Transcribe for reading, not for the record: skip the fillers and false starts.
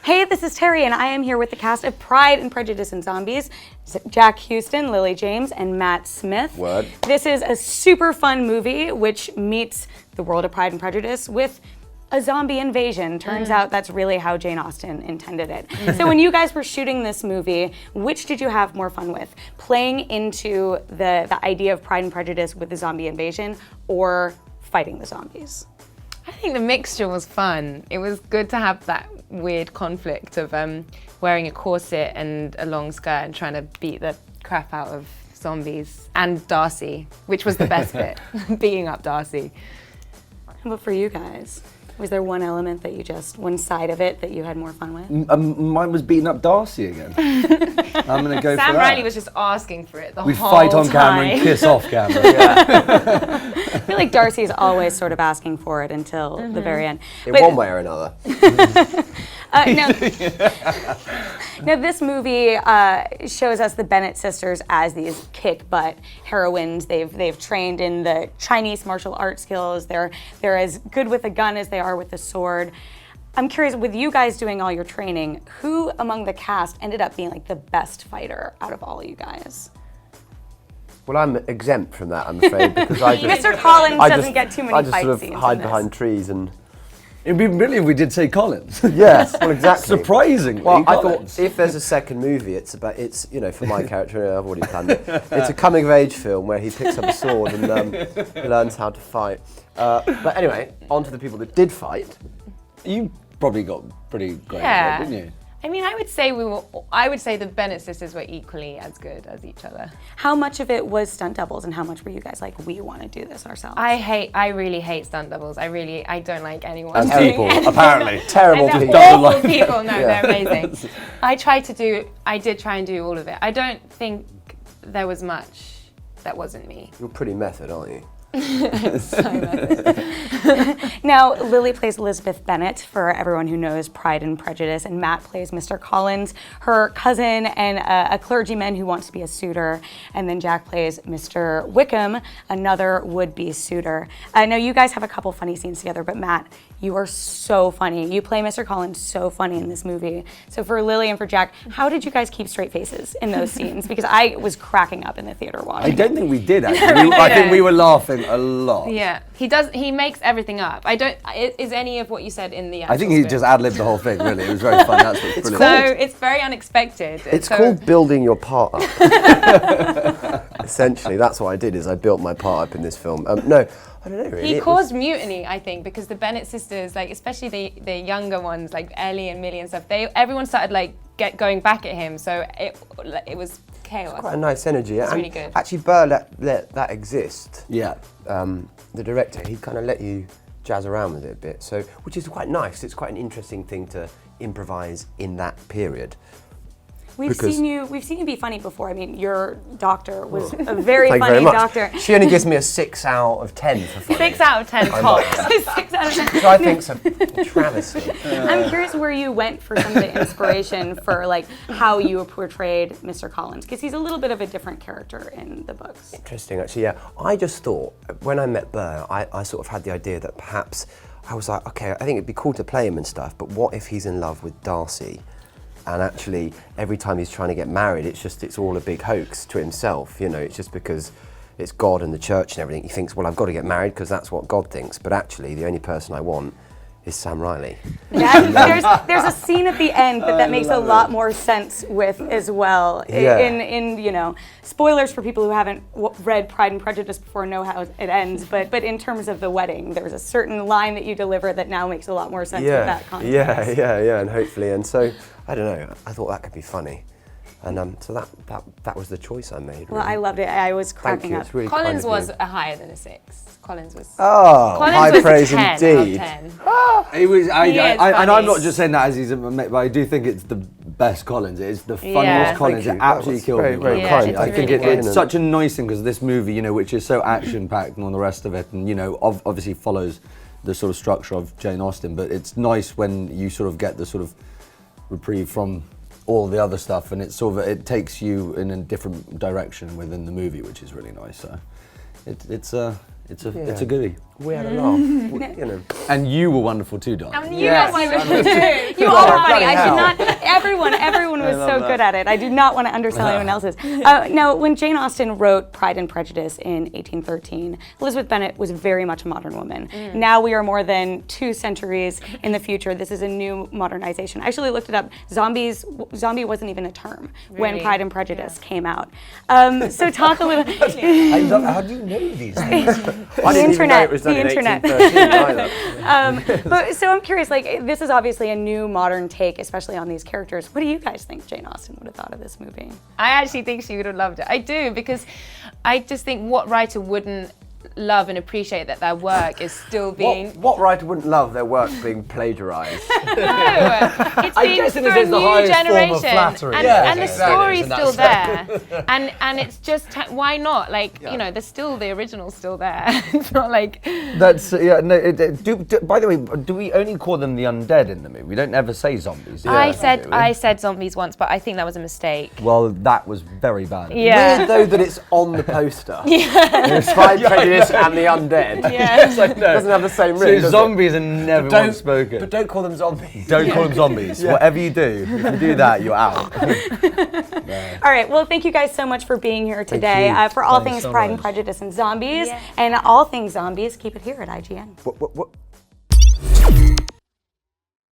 Hey, this is Terry, and I am here with the cast of Pride and Prejudice and Zombies, Jack Huston, Lily James, and Matt Smith. Word. This is a super fun movie which meets the world of Pride and Prejudice with a zombie invasion. Turns out that's really how Jane Austen intended it. So when you guys were shooting this movie, which did you have more fun with? Playing into the idea of Pride and Prejudice with the zombie invasion, or fighting the zombies? I think the mixture was fun. It was good to have that weird conflict of wearing a corset and a long skirt and trying to beat the crap out of zombies. And Darcy, which was the best bit, beating up Darcy. How about for you guys? Was there one element that one side of it that you had more fun with? Mine was beating up Darcy again. I'm going to go for that. Sam Riley was just asking for it the We'd whole fight on time. camera and kiss off camera. Yeah. I feel like Darcy's always sort of asking for it until the very end. In one way or another. Now, this movie shows us the Bennett sisters as these kick-butt heroines. They've trained in the Chinese martial art skills. They're as good with a gun as they are with a sword. I'm curious, with you guys doing all your training, who among the cast ended up being like the best fighter out of all of you guys? Well, I'm exempt from that, I'm afraid, because Mr. Collins doesn't get too many fight sort scenes of hide in this. behind trees and... It'd be brilliant if we did say Collins. Yes, well, exactly. Surprisingly, Well, I Collins. thought if there's a second movie, it's for my character, I've already planned it. It's a coming-of-age film where he picks up a sword and learns how to fight. But anyway, on to the people that did fight. You probably got pretty great, Yeah. didn't you? I mean, I would say the Bennett sisters were equally as good as each other. How much of it was stunt doubles, and how much were you guys like, we want to do this ourselves? I really hate stunt doubles. I don't like anyone And doing people, it. apparently. Terrible And people. they're awful people. No, they're amazing. I did try and do all of it. I don't think there was much that wasn't me. You're pretty method, aren't you? So method. Now, Lily plays Elizabeth Bennet, for everyone who knows Pride and Prejudice, and Matt plays Mr. Collins, her cousin and a clergyman who wants to be a suitor, and then Jack plays Mr. Wickham, another would-be suitor. Now, you guys have a couple funny scenes together, but Matt, you are so funny. You play Mr. Collins so funny in this movie. So for Lily and for Jack, how did you guys keep straight faces in those scenes? Because I was cracking up in the theater watching. I don't think we did, actually. I think we were laughing a lot. Yeah, he makes everything up. Is any of what you said in the actual I think he script? just ad-libbed the whole thing, really. It was very fun. That's what's brilliant. So it's very unexpected. It's So- called building your part up. Essentially, that's what I did, is I built my part up in this film. No, I don't know, really. He caused mutiny, I think, because the Bennett sisters, like especially the younger ones, like Ellie and Millie and stuff, everyone started like going back at him. So it was chaos. Quite a nice energy. It's And really good. Actually, Burr let that exist. Yeah. The director, he kind of let you jazz around with it a bit, so which is quite nice. It's quite an interesting thing to improvise in that period. We've Because- seen you be funny before. I mean, your doctor was a very Thank you funny very much. doctor. She only gives me a 6 out of 10 for funny. 6 out of 10 I'm tops. like- 6 out of 10. Which I think's a travesty. I'm curious where you went for some of the inspiration for like how you portrayed Mr. Collins, because he's a little bit of a different character in the books. Interesting, actually, yeah. I just thought, when I met Burr, I sort of had the idea that perhaps, I was like, okay, I think it'd be cool to play him and stuff, but what if he's in love with Darcy? And actually, every time he's trying to get married, it's all a big hoax to himself, you know, it's just because it's God and the church and everything. He thinks, well, I've got to get married because that's what God thinks, but actually, the only person I want is Sam Riley. There's a scene at the end that makes a lot more sense with as well. Yeah. In spoilers for people who haven't read Pride and Prejudice before know how it ends, but in terms of the wedding, there's a certain line that you deliver that now makes a lot more sense with that context. Yeah, and hopefully, and so, I don't know, I thought that could be funny. And so that was the choice I made. Well, really. I loved it. I was Thank cracking you. up. It's really Collins kind of was you. a higher than a 6. Collins was. Oh, Collins high was praise a 10 indeed. Out of 10. It was, He is and I'm funny. not just saying that as he's a mate, but I do think it's the best Collins. It is the funniest Yeah. Collins. Thank It you. absolutely That's killed very, me. very Yeah, kind. it's I really think good. It's such a nice thing because this movie, you know, which is so action-packed and all the rest of it, and you know, obviously follows the sort of structure of Jane Austen. But it's nice when you sort of get the sort of reprieve from all the other stuff, and it takes you in a different direction within the movie, which is really nice. So it's It's a goodie. We had a laugh. You know. And you were wonderful too, Don. You guys were too. You all were funny. I should not. Everyone was so good at it. I do not want to undersell anyone else's. Now, when Jane Austen wrote Pride and Prejudice in 1813, Elizabeth Bennet was very much a modern woman. Now we are more than 2 centuries in the future. This is a new modernization. I actually looked it up. Zombie wasn't even a term when Pride and Prejudice came out. So talk a little. How do you know these things? I didn't even know it was done in 1813 either. But so I'm curious, like, this is obviously a new modern take, especially on these characters. What do you guys think Jane Austen would have thought of this movie? I actually think she would have loved it. I do, because I just think what writer wouldn't love and appreciate that their work is still being... What writer wouldn't love their work being plagiarised? No, it's being for a new generation, and the story's still there, and it's just why not? Like, you know, there's still the original's still there. It's not like That's no. By the way, do we only call them the undead in the movie? We don't ever say zombies. I said zombies once, but I think that was a mistake. Well, that was very bad. Yeah. Weird though that it's on the poster. Yeah. Pride, Prejudice and the Undead. Yeah. It doesn't have the same ring. So zombies are never once spoken. But don't call them zombies. Don't call them zombies. Whatever you do, if you do that, you're out. All right, well, thank you guys so much for being here today. For all Thanks things so Pride and much. Prejudice and zombies, and all things zombies, keep it here at IGN. What?